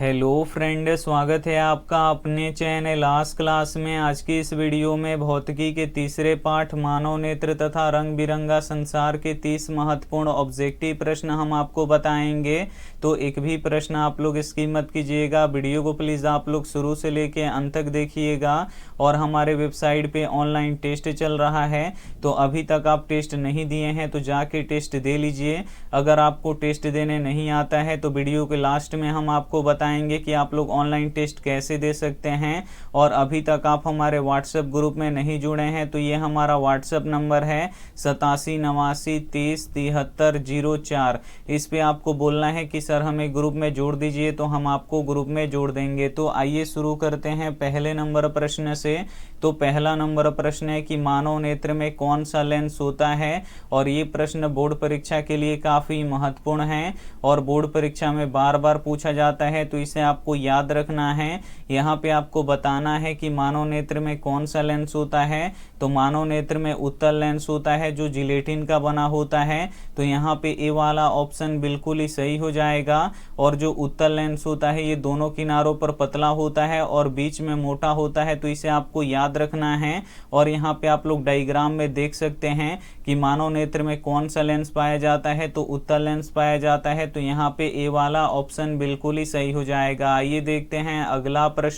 Hello friend, स्वागत है आपका अपने चैनल आज क्लास में। आज की इस वीडियो में भौतिकी के तीसरे पाठ मानव नेत्र तथा रंग बिरंगा संसार के 30 महत्वपूर्ण ऑब्जेक्टिव प्रश्न हम आपको बताएंगे। तो एक भी प्रश्न आप लोग इसकी मत कीजिएगा। वीडियो को प्लीज़ आप लोग शुरू से लेके अंत तक देखिएगा। और हमारे वेबसाइट पे ऑनलाइन टेस्ट चल रहा है, तो अभी तक आप टेस्ट नहीं दिए हैं तो जाके टेस्ट दे लीजिए। अगर आपको टेस्ट देने नहीं आता है तो वीडियो के लास्ट में हम आपको बताएंगे कि आप लोग ऑनलाइन टेस्ट कैसे दे सकते हैं। और अभी तक आप हमारे व्हाट्सएप ग्रुप में नहीं जुड़े हैं तो ये हमारा व्हाट्सएप नंबर है 8789307304। इस पे आपको बोलना है कि सर हमें ग्रुप में जोड़ दीजिए, तो हम आपको ग्रुप में जोड़ देंगे। तो आइए शुरू करते हैं पहले नंबर प्रश्न से। तो पहला नंबर प्रश्न है कि मानव नेत्र में कौन सा लेंस होता है। और ये प्रश्न बोर्ड परीक्षा के लिए काफ़ी महत्वपूर्ण है और बोर्ड परीक्षा में बार बार पूछा जाता है, तो इसे आपको याद रखना है। यहाँ पे आपको बताना है कि मानव नेत्र में कौन सा लेंस होता है। तो मानव नेत्र में उत्तल लेंस होता है जो जिलेटिन का बना होता है। तो यहाँ पे ए वाला ऑप्शन बिल्कुल ही सही हो जाएगा। और जो उत्तल लेंस होता है ये दोनों किनारों पर पतला होता है और बीच में मोटा होता है, तो इसे आपको याद रखना है। और यहाँ पे आप लोग डायग्राम में देख सकते हैं कि मानव नेत्र में कौन सा लेंस पाया जाता है, तो उत्तल लेंस पाया जाता है। तो यहाँ पे ए वाला ऑप्शन बिल्कुल ही सही हो जाएगा। आइए देखते हैं अगला प्रश्न।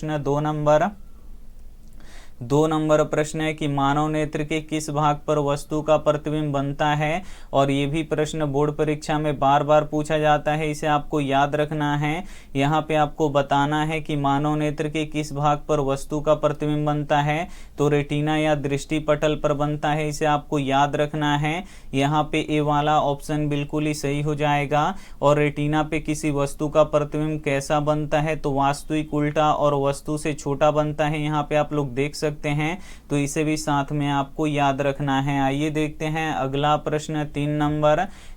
दो नंबर प्रश्न है कि मानव नेत्र के किस भाग पर वस्तु का प्रतिबिंब बनता है। और ये भी प्रश्न बोर्ड परीक्षा में बार बार पूछा जाता है, इसे आपको याद रखना है। यहाँ पे आपको बताना है कि मानव नेत्र के किस भाग पर वस्तु का प्रतिबिंब बनता है। तो रेटिना या दृष्टि पटल पर बनता है, इसे आपको याद रखना है। यहाँ पे ए वाला ऑप्शन बिल्कुल ही सही हो जाएगा। और रेटिना पे किसी वस्तु का प्रतिबिंब कैसा बनता है, तो वास्तविक उल्टा और वस्तु से छोटा बनता है। यहाँ पे आप लोग देख सकते हैं, तो इसे भी साथ में आपको याद रखना है। आइए देखते हैं अगला प्रश्न।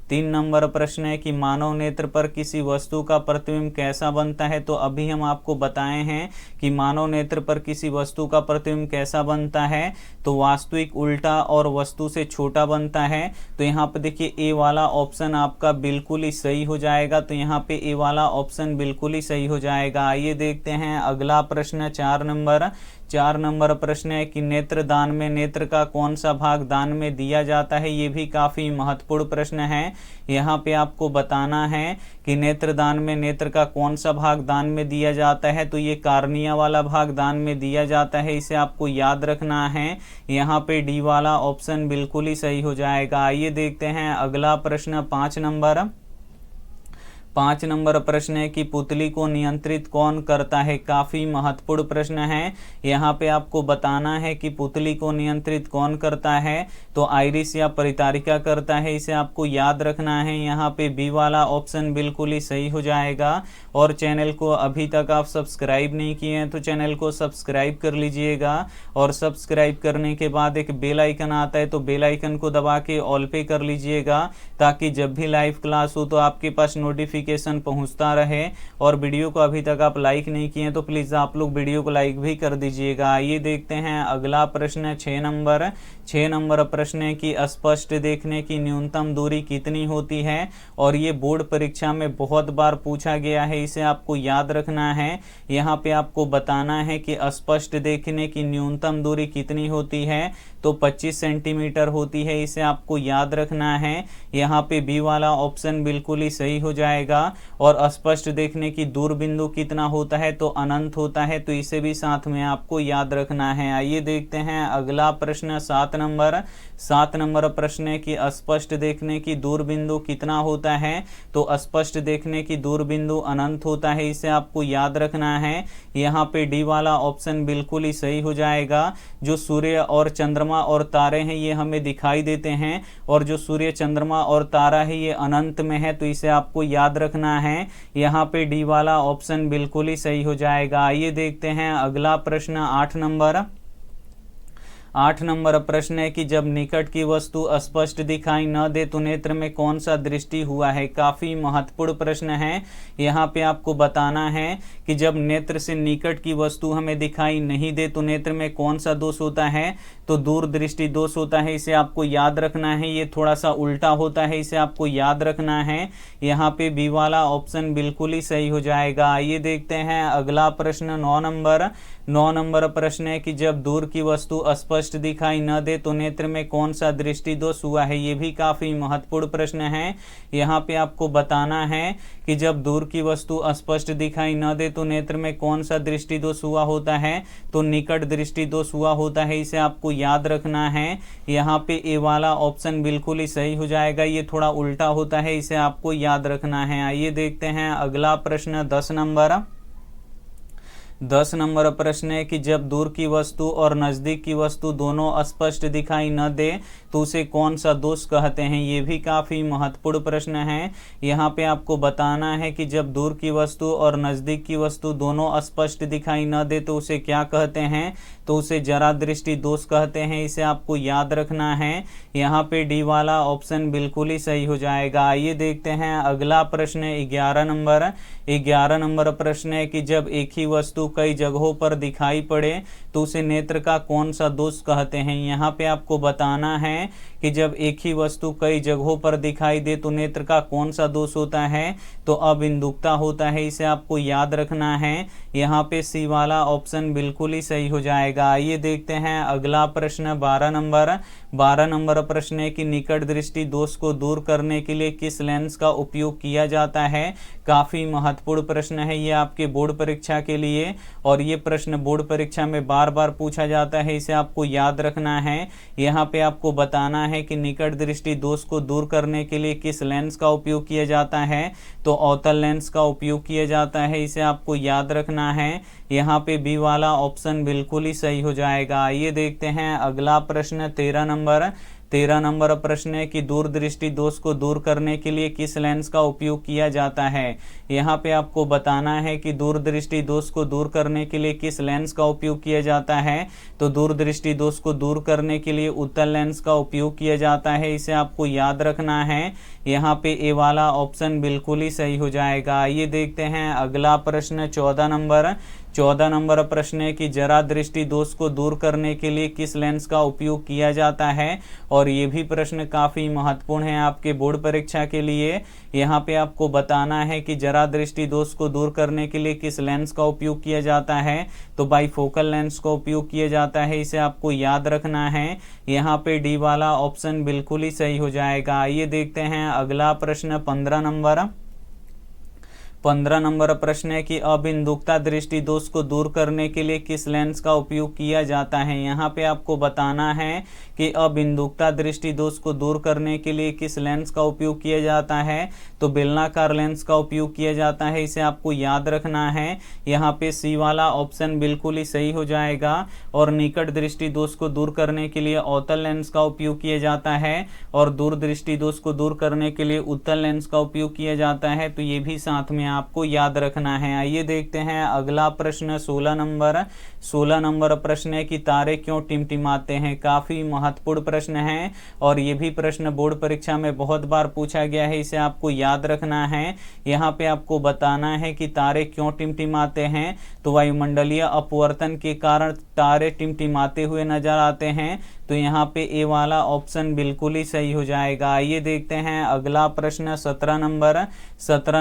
तीन नंबर प्रश्न है कि मानव नेत्र पर किसी वस्तु का प्रतिबिंब कैसा बनता है। तो अभी हम आपको बताए हैं कि मानव नेत्र पर किसी वस्तु का प्रतिबिंब कैसा बनता है, तो वास्तविक उल्टा और वस्तु से छोटा बनता है। तो यहाँ पे देखिए ए वाला ऑप्शन आपका बिल्कुल ही सही हो जाएगा। तो यहाँ पे ए वाला ऑप्शन बिल्कुल ही सही हो जाएगा। आइए देखते हैं अगला प्रश्न। चार नंबर प्रश्न है कि नेत्र दान में नेत्र का कौन सा भाग दान में दिया जाता है। ये भी काफी महत्वपूर्ण प्रश्न है। यहाँ पे आपको बताना है कि नेत्र दान में नेत्र का कौन सा भाग दान में दिया जाता है। तो ये कार्निया वाला भाग दान में दिया जाता है, इसे आपको याद रखना है। यहाँ पे डी वाला ऑप्शन बिल्कुल ही सही हो जाएगा। आइए देखते हैं अगला प्रश्न। पाँच नंबर प्रश्न है कि पुतली को नियंत्रित कौन करता है। काफ़ी महत्वपूर्ण प्रश्न है। यहाँ पे आपको बताना है कि पुतली को नियंत्रित कौन करता है। तो आइरिस या परितारिका करता है, इसे आपको याद रखना है। यहाँ पे बी वाला ऑप्शन बिल्कुल ही सही हो जाएगा। और चैनल को अभी तक आप सब्सक्राइब नहीं किए हैं तो चैनल को सब्सक्राइब कर लीजिएगा। और सब्सक्राइब करने के बाद एक बेल आइकन आता है, तो बेल आइकन को दबा के ऑल पे कर लीजिएगा, ताकि जब भी लाइव क्लास हो तो आपके पास नोटिफिकेशन पहुंचता रहे। और वीडियो को अभी तक आप लाइक नहीं किए तो प्लीज़ आप लोग वीडियो को लाइक भी कर दीजिएगा। आइए देखते हैं अगला प्रश्न। 6 नंबर प्रश्न है कि स्पष्ट देखने की न्यूनतम दूरी कितनी होती है। और ये बोर्ड परीक्षा में बहुत बार पूछा गया है, इसे आपको याद रखना है। यहाँ पे आपको बताना है कि स्पष्ट देखने की न्यूनतम दूरी कितनी होती है। तो 25 सेंटीमीटर होती है, इसे आपको याद रखना है। यहाँ पे बी वाला ऑप्शन बिल्कुल ही सही हो जाएगा। और स्पष्ट देखने की दूर बिंदु कितना होता है, तो अनंत होता है, तो इसे भी साथ में आपको याद रखना है। आइए देखते हैं अगला प्रश्न। 7 नंबर प्रश्न है कि स्पष्ट देखने की दूर बिंदु कितना होता है। तो स्पष्ट देखने की दूर बिंदु अनंत होता है, इसे आपको याद रखना है। यहाँ पे डी वाला ऑप्शन बिल्कुल ही सही हो जाएगा। जो सूर्य और चंद्रमा और तारे हैं ये हमें दिखाई देते हैं, और जो सूर्य चंद्रमा और तारा है ये अनंत में है, तो इसे आपको याद रखना है। यहाँ पे डी वाला ऑप्शन बिल्कुल ही सही हो जाएगा। आइए देखते हैं अगला प्रश्न। 8 नंबर प्रश्न है कि जब निकट की वस्तु स्पष्ट दिखाई न दे तो नेत्र में कौन सा दृष्टि हुआ है। काफ़ी महत्वपूर्ण प्रश्न है। यहाँ पे आपको बताना है कि जब नेत्र से निकट की वस्तु हमें दिखाई नहीं दे तो नेत्र में कौन सा दोष होता है। तो दूरदृष्टि दोष होता है, इसे आपको याद रखना है। ये थोड़ा सा उल्टा होता है, इसे आपको याद रखना है। यहाँ पे बी वाला ऑप्शन बिल्कुल ही सही हो जाएगा। आइए देखते हैं अगला प्रश्न 9 नंबर प्रश्न है कि जब दूर की वस्तु स्पष्ट दिखाई न दे तो नेत्र में कौन सा दृष्टि दोष हुआ है। ये भी काफी महत्वपूर्ण प्रश्न है। यहाँ पे आपको बताना है कि जब दूर की वस्तु स्पष्ट दिखाई न दे तो नेत्र में कौन सा दृष्टि दोष हुआ होता है, तो निकट दृष्टि दोष हुआ होता है। इसे आपको याद रखना है। यहाँ पे ए वाला ऑप्शन बिल्कुल ही सही हो जाएगा। ये थोड़ा उल्टा होता है, इसे आपको याद रखना है। आइए देखते हैं अगला प्रश्न 10 नंबर प्रश्न है कि जब दूर की वस्तु और नजदीक की वस्तु दोनों स्पष्ट दिखाई न दे तो उसे कौन सा दोष कहते हैं। ये भी काफी महत्वपूर्ण प्रश्न है। यहाँ पे आपको बताना है कि जब दूर की वस्तु और नजदीक की वस्तु दोनों स्पष्ट दिखाई न दे तो उसे क्या कहते हैं, तो उसे जरा दृष्टि दोष कहते हैं। इसे आपको याद रखना है। यहाँ पे डी वाला ऑप्शन बिल्कुल ही सही हो जाएगा। आइए देखते हैं अगला प्रश्न 11 नंबर प्रश्न है कि जब एक ही वस्तु कई जगहों पर दिखाई पड़े तो उसे नेत्र का कौन सा दोष कहते हैं। यहाँ पे आपको बताना है कि जब एक ही वस्तु कई जगहों पर दिखाई दे तो नेत्र का कौन सा दोष होता है, तो अबिंदुकता होता है। इसे आपको याद रखना है। यहाँ पे सी वाला ऑप्शन बिल्कुल ही सही हो जाएगा। आइए देखते हैं अगला प्रश्न 12 नंबर प्रश्न है कि निकट दृष्टि दोष को दूर करने के लिए किस लेंस का उपयोग किया जाता है। काफी महत्वपूर्ण प्रश्न है ये आपके बोर्ड परीक्षा के लिए, और ये प्रश्न बोर्ड परीक्षा में बार बार पूछा जाता है। इसे आपको याद रखना है। यहाँ पे आपको बताना है कि निकट दृष्टि दोष को दूर करने के लिए किस लेंस का उपयोग किया जाता है, तो अवतल लेंस का उपयोग किया जाता है। इसे आपको याद रखना है। यहाँ पे बी वाला ऑप्शन बिल्कुल ही सही हो जाएगा। आइए देखते हैं अगला प्रश्न 13 नंबर प्रश्न है कि दूरदृष्टि दोष को दूर करने के लिए किस लेंस का उपयोग किया जाता है। यहाँ पे आपको बताना है कि दूरदृष्टि दोष को दूर करने के लिए किस लेंस का उपयोग किया जाता है, तो दूरदृष्टि दोष को दूर करने के लिए उत्तल लेंस का उपयोग किया जाता है। इसे आपको याद रखना है। यहाँ पे ए वाला ऑप्शन बिल्कुल ही सही हो जाएगा। आइए देखते हैं अगला प्रश्न 14 नंबर प्रश्न है कि जरा दृष्टि दोष को दूर करने के लिए किस लेंस का उपयोग किया जाता है, और ये भी प्रश्न काफी महत्वपूर्ण है आपके बोर्ड परीक्षा के लिए। यहाँ पे आपको बताना है कि जरा दृष्टि दोष को दूर करने के लिए किस लेंस का उपयोग किया जाता है, तो बाइफोकल लेंस का उपयोग किया जाता है। इसे आपको याद रखना है। यहाँ पे डी वाला ऑप्शन बिल्कुल ही सही हो जाएगा। आइए देखते हैं अगला प्रश्न 15 नंबर प्रश्न है कि अबिंदुकता दृष्टि दोष को दूर करने के लिए किस लेंस का उपयोग किया जाता है। यहाँ पे आपको बताना है कि अबिंदुकता दृष्टि दोष को दूर करने के लिए किस लेंस का उपयोग किया जाता है, तो बेलनाकार लेंस का उपयोग किया जाता है। इसे आपको याद रखना है। यहाँ पे सी वाला ऑप्शन बिल्कुल ही सही हो जाएगा। और निकट दृष्टि दोष को दूर करने के लिए अवतल लेंस का उपयोग किया जाता है, और दूर दृष्टि दोष को दूर करने के लिए उत्तल लेंस का उपयोग किया जाता है। तो ये भी साथ में आपको याद रखना है। आइए देखते हैं अगला प्रश्न 16 नंबर प्रश्न है कि तारे क्यों टिमटिमाते हैं। काफी महत्वपूर्ण प्रश्न है, और ये भी प्रश्न बोर्ड परीक्षा में बहुत बार पूछा गया है। इसे आपको याद रखना है। यहाँ पे आपको बताना है कि तारे क्यों टिमटिमाते हैं, तो वायुमंडलीय अपवर्तन के कारण तारे टिमटिमाते हुए नजर आते हैं। तो यहाँ पे ए वाला ऑप्शन बिल्कुल ही सही हो जाएगा। आइए देखते हैं अगला प्रश्न 17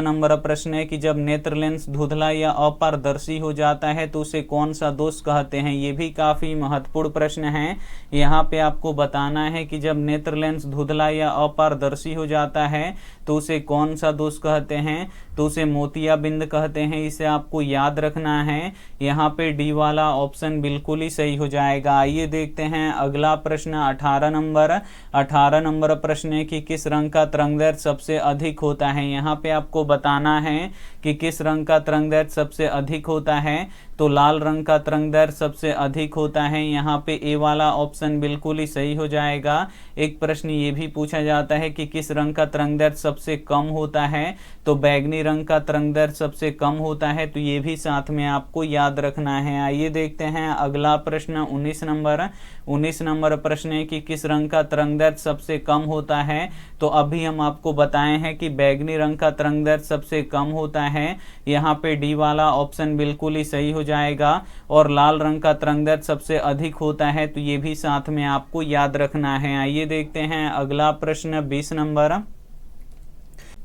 नंबर प्रश्न है कि जब नेत्र लेंस धुंधला या अपारदर्शी हो जाता है तो उसे कौन सा दोष कहते हैं। ये भी काफी महत्वपूर्ण प्रश्न है। यहाँ पे आपको बताना है कि जब नेत्र लेंस धुंधला या अपारदर्शी हो जाता है तो उसे कौन सा दोष कहते हैं, तो उसे मोतियाबिंद कहते हैं। इसे आपको याद रखना है। यहाँ पे डी वाला ऑप्शन बिल्कुल ही सही हो जाएगा। आइए देखते हैं अगला प्रश्न 18 नंबर प्रश्न है कि किस रंग का तरंगदैर्घ्य सबसे अधिक होता है। यहाँ पे आपको बताना है कि किस रंग का तरंगदैर्घ्य सबसे अधिक होता है, तो लाल रंग का तरंगदैर्घ्य सबसे अधिक होता है। यहाँ पे ए वाला ऑप्शन बिल्कुल ही सही हो जाएगा। एक प्रश्न ये भी पूछा जाता है कि किस रंग का तरंगदैर्घ्य सबसे कम होता है, तो बैगनी रंग का तरंगदैर्ध्य सबसे कम होता है, तो ये भी साथ में आपको याद रखना है। आइए देखते हैं अगला प्रश्न 19 नंबर प्रश्न है कि किस रंग का तरंगदैर्ध्य सबसे कम होता है। तो अभी हम आपको बताए हैं कि बैगनी रंग का तरंगदैर्ध्य सबसे कम होता है, यहाँ पे डी वाला ऑप्शन बिल्कुल ही सही हो जाएगा। और लाल रंग का तरंगदैर्ध्य सबसे अधिक होता है, तो ये भी साथ में आपको याद रखना है। आइए देखते हैं अगला प्रश्न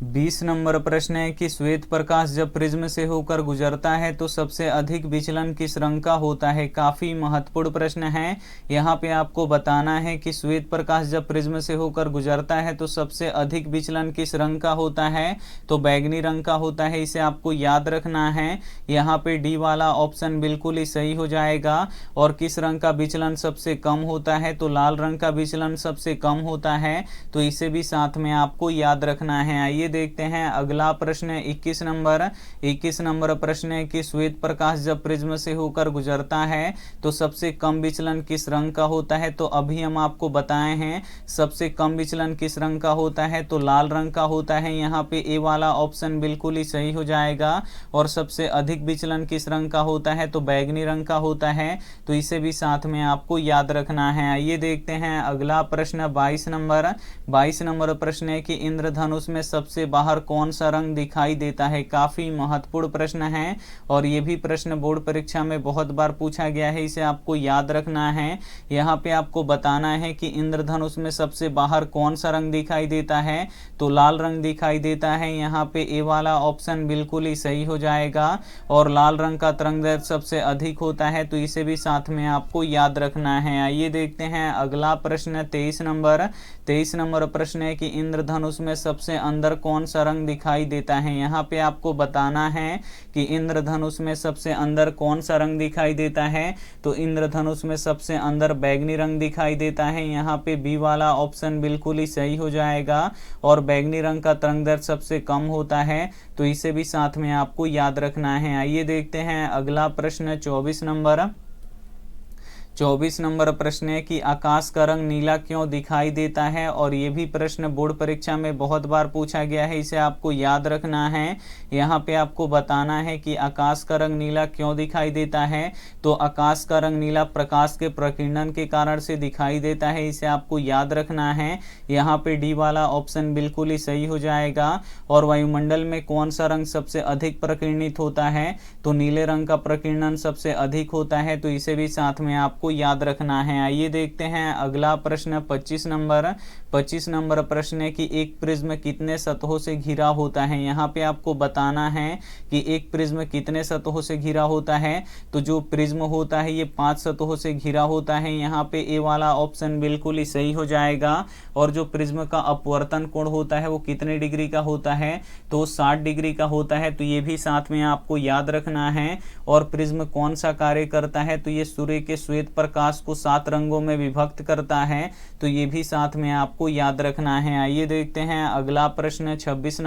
20 नंबर प्रश्न है कि श्वेत प्रकाश जब प्रिज्म से होकर गुजरता है तो सबसे अधिक विचलन किस रंग का होता है। काफी महत्वपूर्ण प्रश्न है। यहाँ पे आपको बताना है कि श्वेत प्रकाश जब प्रिज्म से होकर गुजरता है तो सबसे अधिक विचलन किस रंग का होता है, तो बैगनी रंग का होता है। इसे आपको याद रखना है। यहाँ पे डी वाला ऑप्शन बिल्कुल ही सही हो जाएगा। और किस रंग का विचलन सबसे कम होता है, तो लाल रंग का विचलन सबसे कम होता है, तो इसे भी साथ में आपको याद रखना है। आइए देखते हैं अगला प्रश्न 21 नंबर प्रश्न है कि श्वेत प्रकाश जब प्रिज्म से होकर गुजरता है तो सबसे कम विचलन किस रंग का होता है। तो अभी हम आपको बताए हैं सबसे कम विचलन किस रंग का होता है, तो लाल रंग का होता है। यहाँ पे ए वाला ऑप्शन बिल्कुल ही सही हो जाएगा। और सबसे अधिक विचलन किस रंग का होता है, तो बैगनी रंग का होता है, तो इसे भी साथ में आपको याद रखना है। आइए देखते हैं अगला प्रश्न 22 नंबर प्रश्न है कि इंद्रधनुष में सबसे बाहर कौन सा रंग दिखाई देता है। काफी महत्वपूर्ण प्रश्न है और ये भी प्रश्न बोर्ड परीक्षा में बहुत बार पूछा गया है, इसे आपको याद रखना है। यहाँ पे आपको बताना है कि इंद्रधनुष में सबसे बाहर कौन सा रंग दिखाई देता है, तो लाल रंग दिखाई देता है। यहाँ पे ए वाला ऑप्शन बिल्कुल ही सही हो जाएगा। और लाल रंग का तरंगदैर्ध्य सबसे अधिक होता है, तो इसे भी साथ में आपको याद रखना है। आइए देखते हैं अगला प्रश्न 23 नंबर प्रश्न है कि इंद्रधनुष में सबसे अंदर कौन सा रंग दिखाई देता है। यहाँ पे आपको बताना है कि इंद्रधनुष में सबसे अंदर कौन सा रंग दिखाई देता है, तो इंद्रधनुष में सबसे अंदर बैगनी रंग दिखाई देता है। यहाँ पे बी वाला ऑप्शन बिल्कुल ही सही हो जाएगा। और बैगनी रंग का तरंगदैर्ध्य सबसे कम होता है, तो इसे भी साथ में आपको याद रखना है। आइए देखते हैं अगला प्रश्न 24 नंबर प्रश्न है कि आकाश का रंग नीला क्यों दिखाई देता है। और ये भी प्रश्न बोर्ड परीक्षा में बहुत बार पूछा गया है, इसे आपको याद रखना है। यहाँ पे आपको बताना है कि आकाश का रंग नीला क्यों दिखाई देता है, तो आकाश का रंग नीला प्रकाश के प्रकीर्णन के कारण से दिखाई देता है, इसे आपको याद रखना है। यहाँ पे डी वाला ऑप्शन बिल्कुल ही सही हो जाएगा। और वायुमंडल में कौन सा रंग सबसे अधिक प्रकीर्णित होता है, तो नीले रंग का प्रकीर्णन सबसे अधिक होता है, तो इसे भी साथ में आपको याद रखना है। आइए देखते हैं अगला प्रश्न 25 नंबर प्रश्न है कि एक प्रिज्म कितने सतहों से घिरा होता है। यहाँ पे आपको बताना है कि एक प्रिज्म कितने सतहों से घिरा होता है, तो जो प्रिज्म होता है ये 5 सतहों से घिरा होता है। यहाँ पे ए वाला ऑप्शन बिल्कुल ही सही हो जाएगा। और जो प्रिज्म का अपवर्तन कोण होता है वो कितने डिग्री का होता है, तो 60 डिग्री का होता है, तो ये भी साथ में आपको याद रखना है। और प्रिज्म कौन सा कार्य करता है, तो ये सूर्य के श्वेत प्रकाश को 7 रंगों में विभक्त करता है, तो ये भी साथ में आपको याद रखना है। आइए देखते हैं अगला प्रश्न 26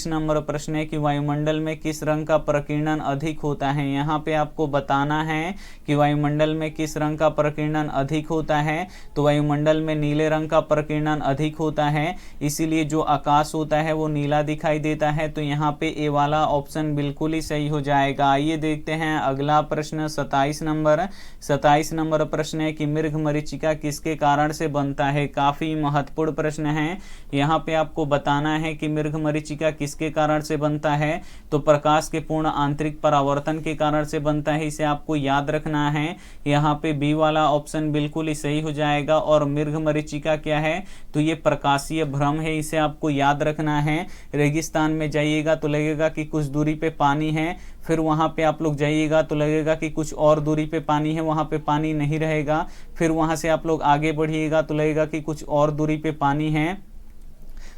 नंबर प्रश्न है कि वायुमंडल में किस रंग का प्रकीर्णन अधिक होता है। यहाँ पे आपको बताना है कि वायुमंडल में किस रंग का प्रकीर्णन अधिक होता है, तो वायुमंडल में नीले रंग का प्रकीर्णन अधिक होता है, इसीलिए जो आकाश होता है वो नीला दिखाई देता है, तो यहाँ पे ए वाला ऑप्शन बिल्कुल ही सही हो जाएगा। आइए देखते हैं अगला प्रश्न 27 नंबर प्रश्न है कि मृगमरीचिका किसके कारण से बनता है। काफी महत्वपूर्ण प्रश्न है। यहाँ पे आपको बताना है कि मृगमरीचिका किसके कारण से बनता है, तो प्रकाश के पूर्ण आंतरिक परावर्तन के कारण से बनता है, इसे आपको याद रखना है। यहाँ पे बी वाला ऑप्शन बिल्कुल ही सही हो जाएगा। और मृगमरीचिका क्या है, तो ये प्रकाशीय भ्रम है, इसे आपको याद रखना है। रेगिस्तान में जाइएगा तो लगेगा कि कुछ दूरी पे पानी है, फिर वहाँ पे आप लोग जाइएगा तो लगेगा कि कुछ और दूरी पे पानी है, वहाँ पे पानी नहीं रहेगा। फिर वहाँ से आप लोग आगे बढ़िएगा तो लगेगा कि कुछ और दूरी पे पानी है,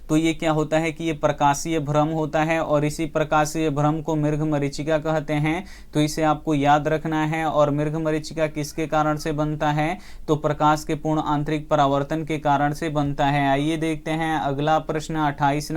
तो ये क्या होता है कि ये प्रकाशीय भ्रम होता है। और इसी प्रकाशीय भ्रम को मृगमरीचिका कहते हैं, तो इसे आपको याद रखना है। और मृगमरीचिका किसके कारण से बनता है, तो प्रकाश के पूर्ण आंतरिक परावर्तन के कारण से बनता है। आइए देखते हैं अगला प्रश्न 28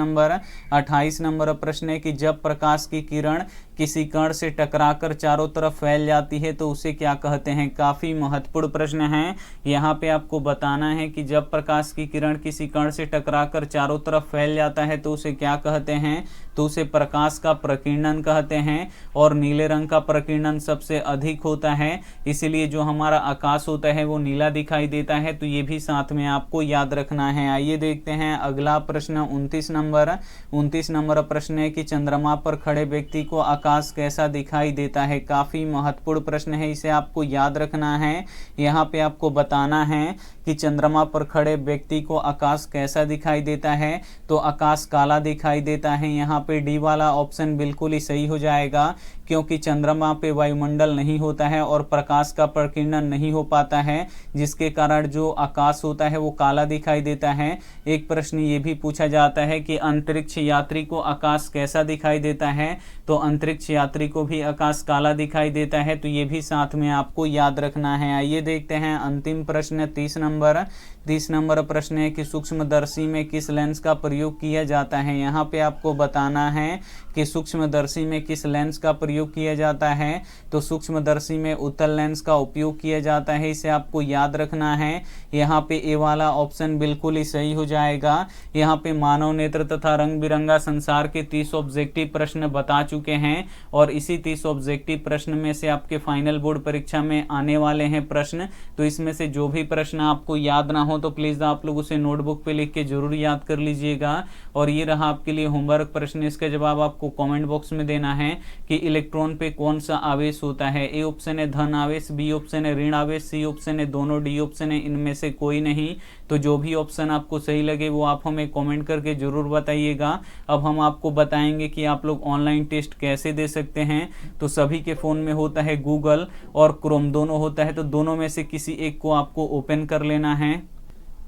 नंबर प्रश्न है कि जब प्रकाश की किरण किसी कण से टकराकर चारों तरफ फैल जाती है तो उसे क्या कहते हैं। काफी महत्वपूर्ण प्रश्न है। यहाँ पे आपको बताना है कि जब प्रकाश की किरण किसी कण से टकराकर चारों तरफ फैल जाता है तो उसे क्या कहते हैं, तो उसे प्रकाश का प्रकीर्णन कहते हैं, और नीले रंग का प्रकीर्णन सबसे अधिक होता है, इसलिए जो हमारा आकाश होता है वो नीला दिखाई देता है। तो ये भी साथ में आपको याद रखना है। आइए देखते हैं अगला प्रश्न 29 नंबर प्रश्न है कि चंद्रमा पर खड़े व्यक्ति को आकाश कैसा दिखाई देता है। काफी महत्वपूर्ण प्रश्न है, इसे आपको याद रखना है। यहाँ पे आपको बताना है कि चंद्रमा पर खड़े व्यक्ति को आकाश कैसा दिखाई देता है। तो आकाश काला दिखाई देता है। यहाँ पे डी वाला ऑप्शन बिल्कुल ही सही हो जाएगा, क्योंकि चंद्रमा पे वायुमंडल नहीं होता है और प्रकाश का प्रकीर्णन नहीं हो पाता है, जिसके कारण जो आकाश होता है वो काला दिखाई देता है। एक प्रश्न ये भी पूछा जाता है कि अंतरिक्ष यात्री को आकाश कैसा दिखाई देता है। तो अंतरिक्ष यात्री को भी आकाश काला दिखाई देता है। तो ये भी साथ में आपको याद रखना है। आइए देखते हैं अंतिम प्रश्न 30 नंबर प्रश्न है कि सूक्ष्मदर्शी में किस लेंस का प्रयोग किया जाता है। यहाँ पे आपको बताना है कि सूक्ष्मदर्शी में किस लेंस का प्रयोग किया जाता है। तो सूक्ष्मदर्शी में उत्तल लेंस का उपयोग किया जाता है, इसे आपको याद रखना है। यहाँ पे ए वाला ऑप्शन बिल्कुल ही सही हो जाएगा। यहाँ पे मानव नेत्र तथा रंग बिरंगा संसार के 30 ऑब्जेक्टिव प्रश्न बता चुके हैं, और इसी 30 ऑब्जेक्टिव प्रश्न में से आपके फाइनल बोर्ड परीक्षा में आने वाले हैं प्रश्न। तो इसमें से जो भी प्रश्न आपको याद ना हो तो प्लीज आप लोग उसे नोटबुक पे लिख के जरूर याद कर लीजिएगा। और ये रहा आपके लिए होमवर्क प्रश्न, इसका जवाब आपको कमेंट बॉक्स में देना है कि इलेक्ट्रॉन पे कौन सा आवेश होता है। ए ऑप्शन है धन आवेश, बी ऑप्शन है ऋण आवेश, सी ऑप्शन है दोनों, डी ऑप्शन है इनमें से कोई नहीं। तो जो भी ऑप्शन आपको सही लगे वो आप हमें कमेंट करके जरूर बताइएगा। अब हम आपको बताएंगे कि आप लोग ऑनलाइन टेस्ट कैसे दे सकते हैं। तो सभी के फ़ोन में होता है गूगल और क्रोम, दोनों होता है। तो दोनों में से किसी एक को आपको ओपन कर लेना है।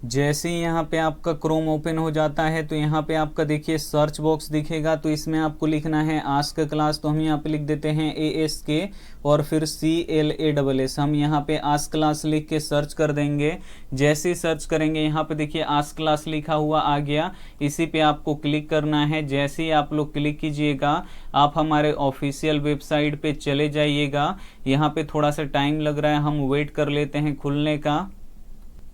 जैसे ही यहाँ पे आपका क्रोम ओपन हो जाता है तो यहाँ पे आपका देखिए सर्च बॉक्स दिखेगा। तो इसमें आपको लिखना है आस्क क्लास। तो हम यहाँ पे लिख देते हैं ASK और फिर CLASS। हम यहाँ पे आस्क क्लास लिख के सर्च कर देंगे। जैसे ही सर्च करेंगे यहाँ पे देखिए आस्क क्लास लिखा हुआ आ गया, इसी पे आपको क्लिक करना है। जैसे ही आप लोग क्लिक कीजिएगा आप हमारे ऑफिशियल वेबसाइट पे चले जाइएगा। यहाँ पे थोड़ा सा टाइम लग रहा है, हम वेट कर लेते हैं खुलने का।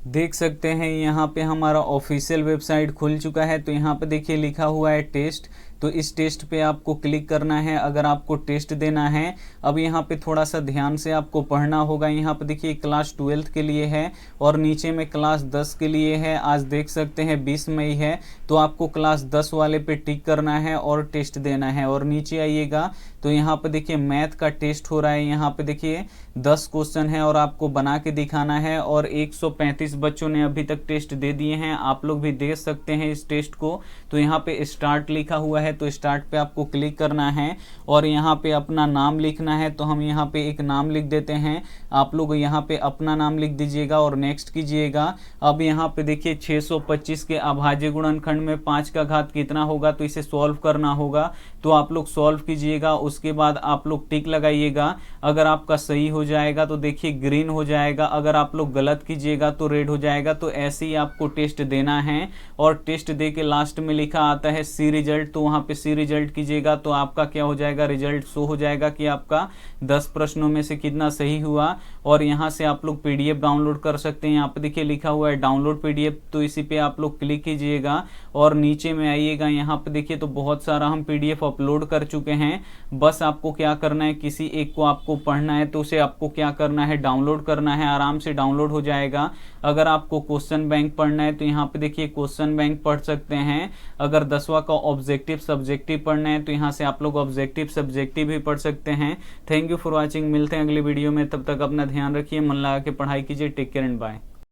देख सकते हैं यहाँ पे हमारा ऑफिशियल वेबसाइट खुल चुका है। तो यहाँ पे देखिए लिखा हुआ है टेस्ट। तो इस टेस्ट पे आपको क्लिक करना है अगर आपको टेस्ट देना है। अब यहाँ पे थोड़ा सा ध्यान से आपको पढ़ना होगा। यहाँ पे देखिए क्लास 12 के लिए है और नीचे में क्लास 10 के लिए है। आज देख सकते हैं 20 मई है, तो आपको क्लास 10 वाले पे टिक करना है और टेस्ट देना है। और नीचे आइएगा तो यहाँ पे देखिए मैथ का टेस्ट हो रहा है। यहाँ पे देखिए 10 क्वेश्चन है और आपको बना के दिखाना है, और 135 बच्चों ने अभी तक टेस्ट दे दिए हैं। आप लोग भी दे सकते हैं इस टेस्ट को। तो यहाँ पे स्टार्ट लिखा हुआ है, तो स्टार्ट पे आपको क्लिक करना है और यहाँ पे अपना नाम लिखना है। तो हम यहाँ पे एक नाम लिख देते हैं, आप लोग यहाँ पे अपना नाम लिख दीजिएगा और नेक्स्ट कीजिएगा। अब यहाँ पे देखिए 625 के अभाज्य गुणनखंड में 5 का घात कितना होगा, तो इसे सॉल्व करना होगा। तो आप लोग सॉल्व कीजिएगा, उसके बाद आप लोग टिक लगाइएगा। अगर आपका सही हो जाएगा तो देखिए ग्रीन हो जाएगा, अगर आप लोग गलत कीजिएगा तो रेड हो जाएगा। तो ऐसे ही आपको टेस्ट देना है और टेस्ट दे के लास्ट में लिखा आता है सी रिजल्ट। तो वहाँ पे सी रिजल्ट कीजिएगा तो आपका क्या हो जाएगा, रिजल्ट शो हो जाएगा कि आपका 10 प्रश्नों में से कितना सही हुआ। और यहाँ से आप लोग PDF डाउनलोड कर सकते हैं। यहाँ पे देखिए लिखा हुआ है डाउनलोड PDF, तो इसी पे आप लोग क्लिक कीजिएगा और नीचे में आइएगा। यहाँ पे देखिए तो बहुत सारा हम PDF अपलोड कर चुके हैं। बस आपको क्या करना है, किसी एक को आपको पढ़ना है तो उसे आपको क्या करना है, डाउनलोड करना है। आराम से डाउनलोड हो जाएगा। अगर आपको क्वेश्चन बैंक पढ़ना है तो यहाँ पे देखिए क्वेश्चन बैंक पढ़ सकते हैं। अगर 10वां का ऑब्जेक्टिव सब्जेक्टिव पढ़ना है तो यहाँ से आप लोग ऑब्जेक्टिव सब्जेक्टिव भी पढ़ सकते हैं। Thank you for watching. मिलते हैं अगले वीडियो में, तब तक अपना ध्यान रखिए, मन लगा के पढ़ाई कीजिए। Take care and bye.